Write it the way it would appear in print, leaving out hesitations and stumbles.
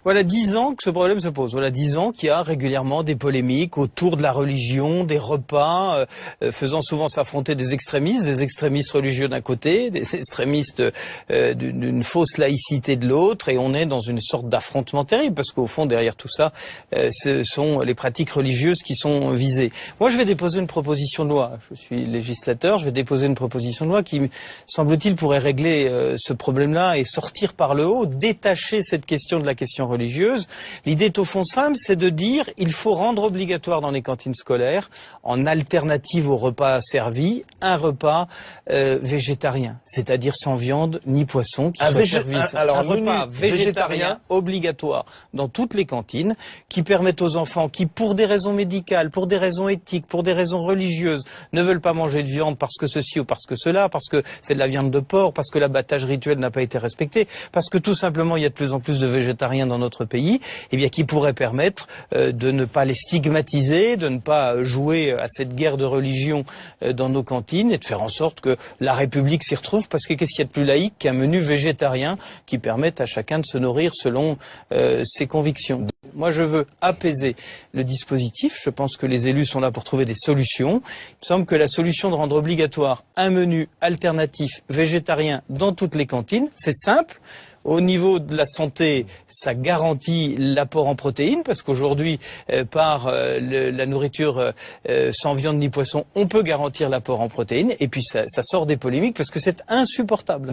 Voilà 10 ans que ce problème se pose. Voilà 10 ans qu'il y a régulièrement des polémiques autour de la religion, des repas, faisant souvent s'affronter des extrémistes religieux d'un côté, des extrémistes d'une fausse laïcité de l'autre, et on est dans une sorte d'affrontement terrible, parce qu'au fond, derrière tout ça, ce sont les pratiques religieuses qui sont visées. Moi, je vais déposer une proposition de loi. Je suis législateur, je vais déposer une proposition de loi qui, semble-t-il, pourrait régler ce problème-là et sortir par le haut, détacher cette question de la question religieuse. L'idée est au fond simple, c'est de dire il faut rendre obligatoire dans les cantines scolaires, en alternative au repas servi, un repas végétarien, c'est-à-dire sans viande ni poisson, qui soit servi. Alors, un repas végétarien obligatoire dans toutes les cantines, qui permettent aux enfants qui, pour des raisons médicales, pour des raisons éthiques, pour des raisons religieuses, ne veulent pas manger de viande parce que ceci ou parce que cela, parce que c'est de la viande de porc, parce que l'abattage rituel n'a pas été respecté, parce que tout simplement il y a de plus en plus de végétariens dans notre pays, eh bien qui pourrait permettre de ne pas les stigmatiser, de ne pas jouer à cette guerre de religion dans nos cantines, et de faire en sorte que la République s'y retrouve, parce que qu'est-ce qu'il y a de plus laïque qu'un menu végétarien qui permette à chacun de se nourrir selon ses convictions. Moi, je veux apaiser le dispositif. Je pense que les élus sont là pour trouver des solutions. Il me semble que la solution de rendre obligatoire un menu alternatif végétarien dans toutes les cantines, c'est simple. Au niveau de la santé, ça garantit l'apport en protéines, parce qu'aujourd'hui, par la nourriture sans viande ni poisson, on peut garantir l'apport en protéines. Et puis ça sort des polémiques, parce que c'est insupportable.